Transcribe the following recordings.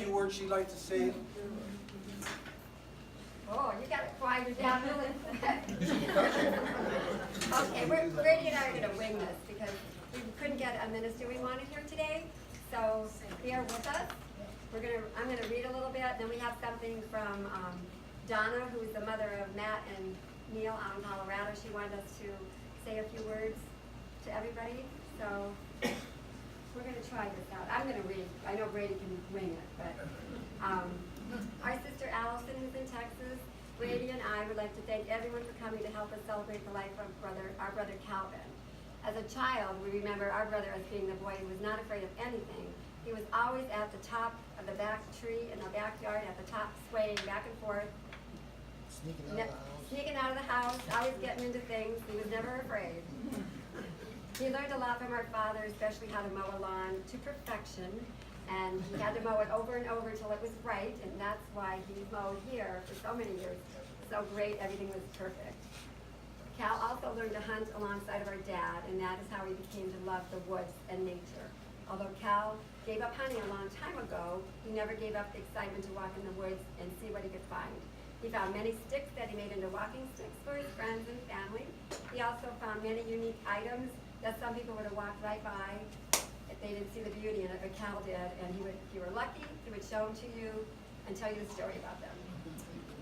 few words she'd like to say. Oh, you got it quieted down really quick. Okay, Brady and I are going to wing this because we couldn't get a minister we wanted here today. So bear with us. I'm going to read a little bit. Then we have something from Donna, who is the mother of Matt and Neil out in Colorado. She wanted us to say a few words to everybody. So we're going to try this out. I'm going to read. I know Brady can wing it, but our sister Allison, who's in Texas, Brady and I would like to thank everyone for coming to help us celebrate the life of our brother Calvin. As a child, we remember our brother as being the boy who was not afraid of anything. He was always at the top of the back tree in the backyard, at the top, swaying back and forth, sneaking out of the house, always getting into things. He was never afraid. He learned a lot from our father, especially how to mow a lawn to perfection. And he had to mow it over and over until it was right, and that's why he mowed here for so many years. So great, everything was perfect. Cal also learned to hunt alongside of our dad, and that is how he became to love the woods and nature. Although Cal gave up hunting a long time ago, he never gave up the excitement to walk in the woods and see what he could find. He found many sticks that he made into walking sticks for his friends and family. He also found many unique items that some people would have walked right by if they didn't see the beauty in it, but Cal did, and if you were lucky, he would show them to you and tell you the story about them.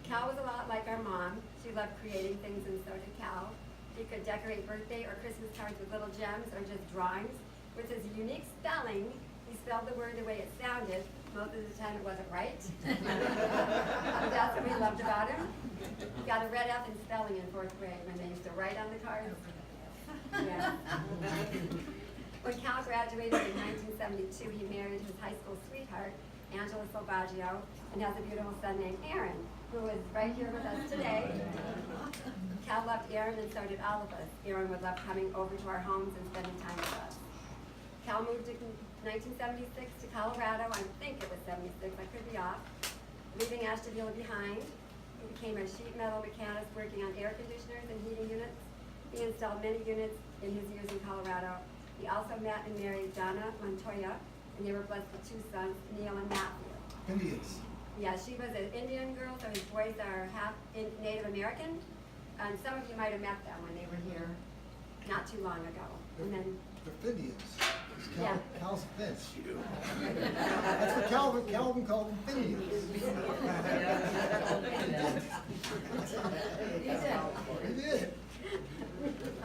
Cal was a lot like our mom. She loved creating things, and so did Cal. He could decorate birthday or Christmas cards with little gems or just drawings. With his unique spelling, he spelled the word the way it sounded. Most of the time it wasn't right. That's what we loved about him. He got a red F in spelling in 4th grade when they used to write on the cards. Yeah. When Cal graduated in 1972, he married his high school sweetheart, Angela Salvaggio, and has a beautiful son named Aaron, who is right here with us today. Cal loved Aaron, and so did all of us. Aaron would love coming over to our homes and spending time with us. Cal moved in 1976 to Colorado. I think it was 76, I could be off, leaving Ashtabula behind. He became a sheet metal mechanist working on air conditioners and heating units. He installed many units in his years in Colorado. He also met and married Donna Montoya, and they were blessed with 2 sons, Neil and Matthew. Indians. Yeah, she was an Indian girl, so his boys are half Native American. And some of you might have met them when they were here not too long ago. And then They're Finians. Yeah. Cal's a Finch. That's what Calvin called them, Finians. He did.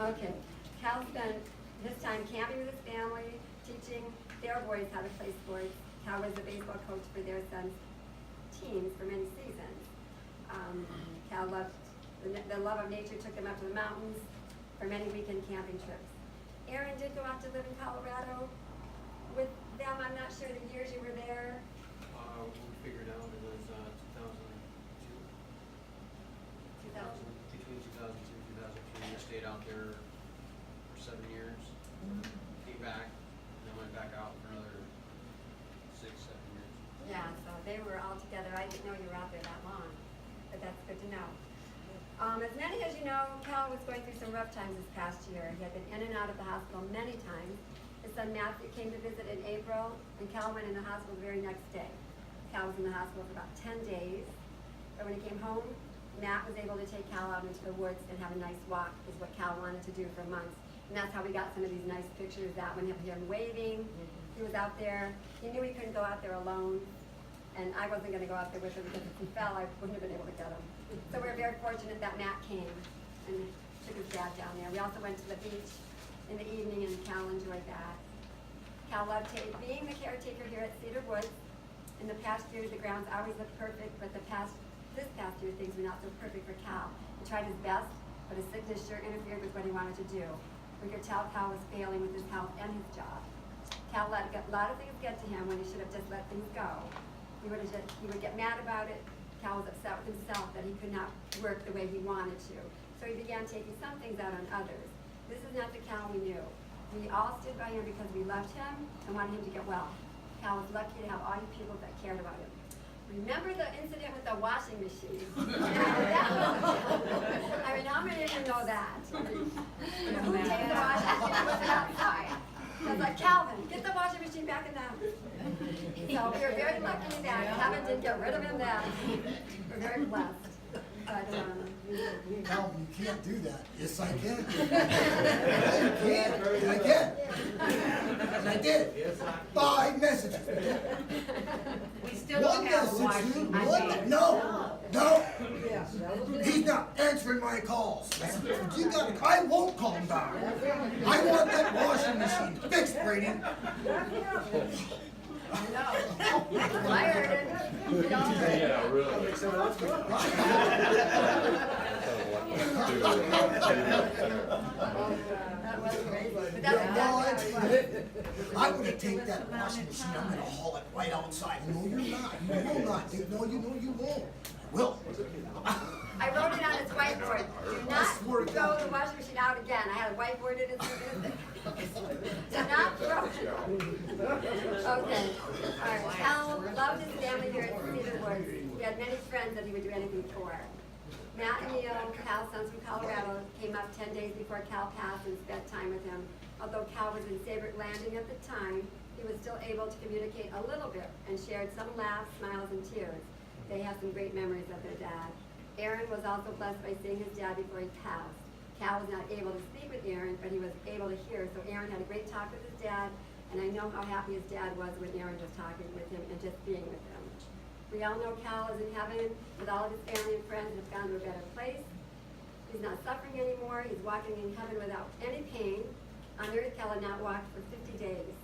Okay, Cal spent his time camping with his family, teaching their boys how to play sports. Cal was the baseball coach for their son's teams for many seasons. Cal loved the love of nature, took them up to the mountains for many weekend camping trips. Aaron did go out to live in Colorado with them. I'm not sure the years you were there. We figured out it was 2002. 2000. Between 2002 and 2003, we stayed out there for 7 years. Came back, and then went back out for another 6, 7 years. Yeah, so they were all together. I didn't know you were out there that long, but that's good to know. As many as you know, Cal was going through some rough times this past year. He had been in and out of the hospital many times. His son Matthew came to visit in April, and Cal went in the hospital the very next day. Cal was in the hospital for about 10 days. But when he came home, Matt was able to take Cal out into the woods and have a nice walk, is what Cal wanted to do for months. And that's how we got some of these nice pictures, that one of him waving. He was out there. He knew he couldn't go out there alone. And I wasn't going to go out there with him because if he fell, I wouldn't have been able to get him. So we were very fortunate that Matt came and took his dad down there. We also went to the beach in the evening, and Cal enjoyed that. Cal loved being the caretaker here at Cedar Woods. In the past years, the grounds always looked perfect, but this past year, things were not so perfect for Cal. He tried his best, but his sickness sure interfered with what he wanted to do. We could tell Cal was failing with his health and his job. Cal let a lot of things get to him when he should have just let things go. He would get mad about it. Cal was upset with himself that he could not work the way he wanted to. So he began taking some things out on others. This is not the Cal we knew. We all stood by him because we loved him and wanted him to get well. Cal was lucky to have all you people that cared about him. Remember the incident with the washing machine? I mean, how many of you know that? Who takes the washing machine and puts it outside? I was like, Calvin, get the washing machine back in the house. So we were very lucky that Kevin didn't get rid of him then. We're very blessed. But, Calvin, you can't do that. Yes, I can. I can. And I did. 5 messages. We still don't have washing machine. No. He's not answering my calls. I won't call him back. I want that washing machine fixed, Brady. I heard it. Yeah, really. That was crazy. But that's exactly how it was. I would have taken that washing machine, I'm gonna haul it right outside. No, you're not. You will not. No, you won't. I will. I wrote it on his whiteboard. Do not throw the washing machine out again. I had a whiteboard in it. Do not throw it. Okay. All right. Cal loved his family here at Cedar Woods. He had many friends that he would do anything for. Matt and Neil, Cal's sons from Colorado, came up 10 days before Cal passed and spent time with him. Although Cal was in Saybrook Landing at the time, he was still able to communicate a little bit and shared some laughs, smiles, and tears. They have some great memories of their dad. Aaron was also blessed by seeing his dad before he passed. Cal was not able to speak with Aaron, but he was able to hear. So Aaron had a great talk with his dad, and I know how happy his dad was when Aaron was talking with him and just being with him. We all know Cal is in heaven with all of his family and friends and has gone to a better place. He's not suffering anymore. He's walking in heaven without any pain. On earth, Cal had not walked for 50 days.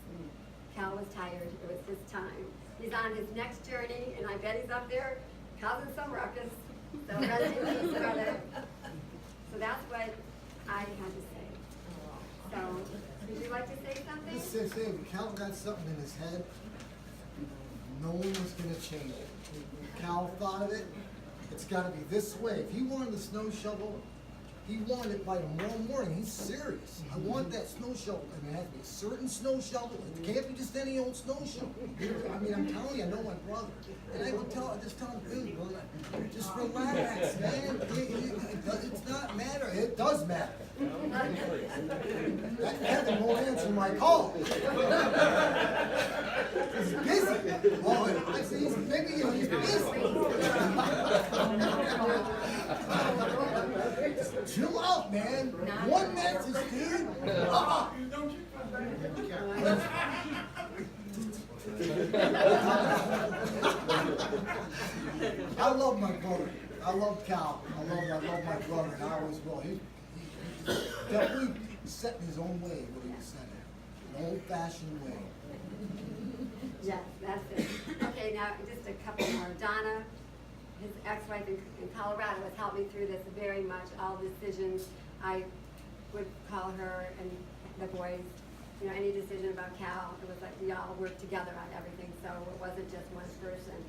Cal was tired. It was his time. He's on his next journey, and I bet he's up there causing some ruckus. So rest in peace, brother. So that's what I had to say. So, would you like to say something? Just say, if Cal got something in his head, no one was gonna change it. Cal thought of it, it's gotta be this way. If he wanted the snow shovel, he wanted it by tomorrow morning. He's serious. I want that snow shovel. I mean, it has to be a certain snow shovel. It can't be just any old snow shovel. I mean, I'm telling you, I know my brother. And I would just tell him, dude, just relax, man. It's not matter. It does matter. That Kevin won't answer my call. He's busy. Oh, I see he's busy. He's busy. Chill out, man. One message, dude. I love my brother. I love Cal. I love my brother, and I always will. He definitely set in his own way what he was saying. An old-fashioned way. Yes, that's it. Okay, now just a couple more. Donna, his ex-wife in Colorado, has helped me through this very much. All decisions, I would call her and the boys, you know, any decision about Cal, it was like we all worked together on everything, so it wasn't just one person.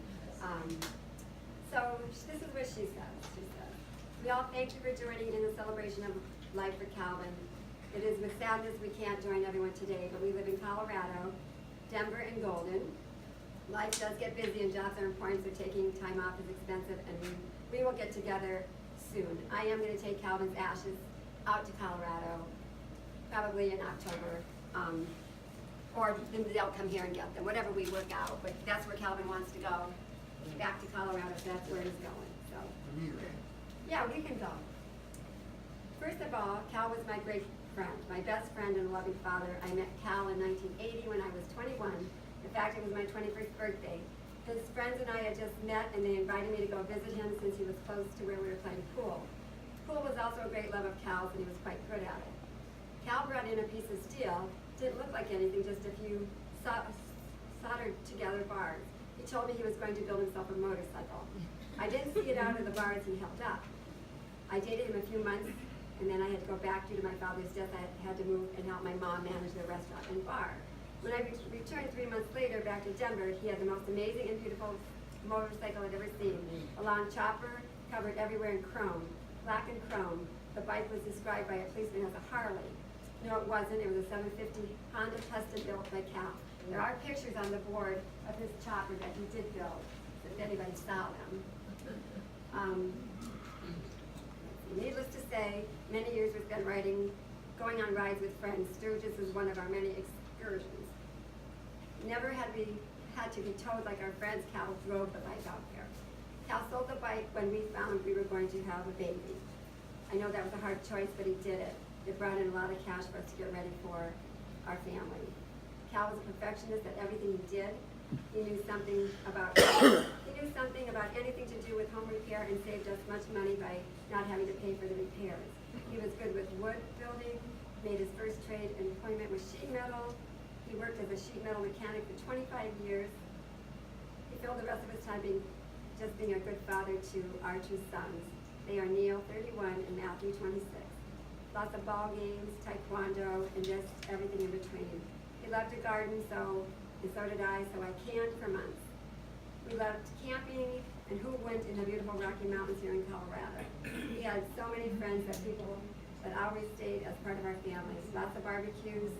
So this is what she says. She says, "We all thank you for joining in the celebration of life for Calvin. It is with sadness we can't join everyone today, but we live in Colorado, Denver, and Golden. Life does get busy and jobs are important, so taking time off is expensive, and we will get together soon. I am going to take Calvin's ashes out to Colorado, probably in October, or then they'll come here and get them, whatever we work out, but that's where Calvin wants to go, back to Colorado, so that's where he's going, so. Yeah, we can go. First of all, Cal was my great friend, my best friend and loving father. I met Cal in 1980 when I was 21. In fact, it was my 21st birthday. His friends and I had just met, and they invited me to go visit him since he was close to where we were playing pool. Pool was also a great love of Cal's, and he was quite good at it. Cal brought in a piece of steel. Didn't look like anything, just a few soldered together bars. He told me he was going to build himself a motorcycle. I didn't see it out of the bars he held up. I dated him a few months, and then I had to go back due to my father's death. I had to move and help my mom manage the restaurant and bar. When I returned 3 months later back to Denver, he had the most amazing and beautiful motorcycle I'd ever seen. A long chopper, covered everywhere in chrome, black and chrome. The bike was described by a policeman as a Harley. No, it wasn't. It was a 750 Honda custom built by Cal. There are pictures on the board of his chopper that he did build, if anybody saw them. Needless to say, many years we spent going on rides with friends. Sturgis is one of our many excursions. Never had we had to be towed like our friends. Cal drove the bike out there. Cal sold the bike when we found we were going to have a baby. I know that was a hard choice, but he did it. It brought in a lot of cash for us to get ready for our family. Cal was a perfectionist at everything he did. He knew something about anything to do with home repair and saved us much money by not having to pay for the repairs. He was good with wood building, made his first trade employment with sheet metal. He worked as a sheet metal mechanic for 25 years. He filled the rest of his time being a good father to our two sons. They are Neil, 31, and Matthew, 26. Lots of ball games, taekwondo, and just everything in between. He loved to garden, and so did I, so I canned for months. We loved camping, and who wouldn't in the beautiful Rocky Mountains here in Colorado? He had so many friends that always stayed as part of our family. Lots of barbecues.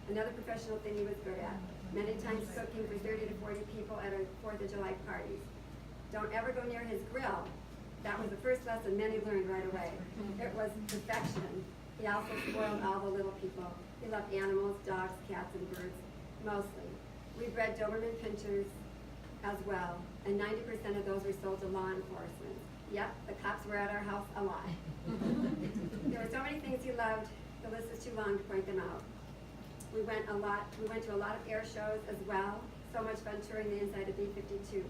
Another professional thing he was good at. Many times cooking for 30 to 40 people at our 4th of July parties. Don't ever go near his grill. That was the first lesson many learned right away. It was perfection. He also spoiled all the little people. He loved animals, dogs, cats, and birds, mostly. We bred Doberman Pinschers as well, and 90% of those were sold to law enforcement. Yep, the cops were at our house a lot. There were so many things he loved, the list is too long to point them out. We went to a lot of air shows as well. So much fun touring the inside of B-52s.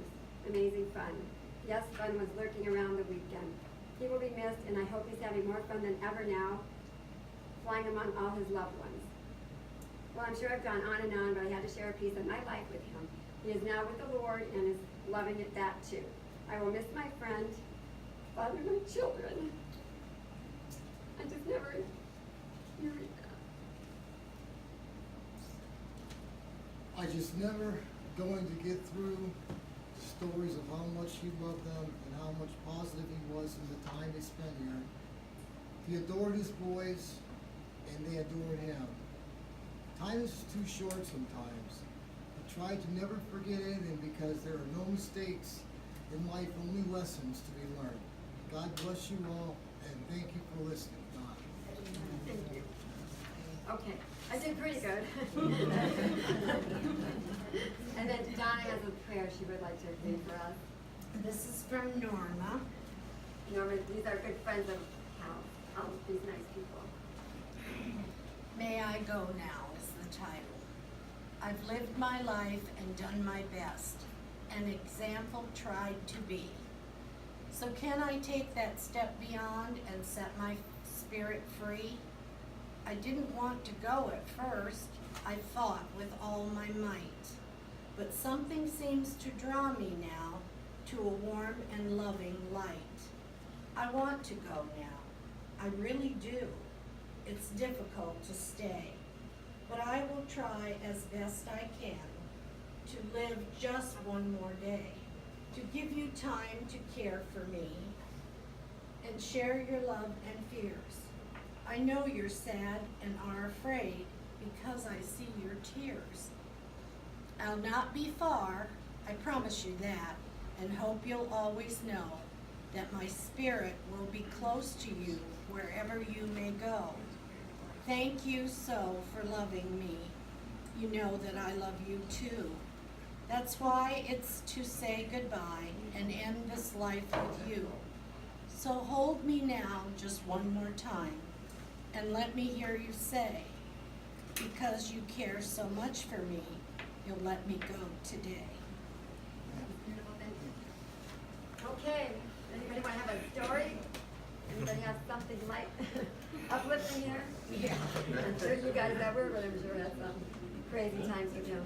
Amazing fun. Yes, fun was lurking around the weekend. He will be missed, and I hope he's having more fun than ever now, flying among all his loved ones. Well, I'm sure I've gone on and on, but I had to share a piece of my life with him. He is now with the Lord and is loving it that too. I will miss my friend, father of my children. I just never hear that. I just never going to get through stories of how much he loved them and how much positive he was in the time they spent here. He adored his boys, and they adored him. Time is too short sometimes. I try to never forget anything because there are no mistakes in life, only lessons to be learned. God bless you all, and thank you for listening. God. Thank you. Okay, I did pretty good. And then Donna has a prayer she would like to read for us. This is from Norma. Norma, these are good friends of all of these nice people. May I Go Now is the title. I've lived my life and done my best, an example tried to be. So can I take that step beyond and set my spirit free? I didn't want to go at first, I fought with all my might. But something seems to draw me now to a warm and loving light. I want to go now, I really do. It's difficult to stay, but I will try as best I can to live just one more day, to give you time to care for me and share your love and fears. I know you're sad and are afraid because I see your tears. I'll not be far, I promise you that, and hope you'll always know that my spirit will be close to you wherever you may go. Thank you so for loving me. You know that I love you too. That's why it's to say goodbye and end this life with you. So hold me now just one more time and let me hear you say, because you care so much for me, you'll let me go today. Beautiful, thank you. Okay, anybody want to have a story? Anybody have something light, uplifting here? Yeah. I'm sure you guys ever, but I'm sure had some crazy times with him.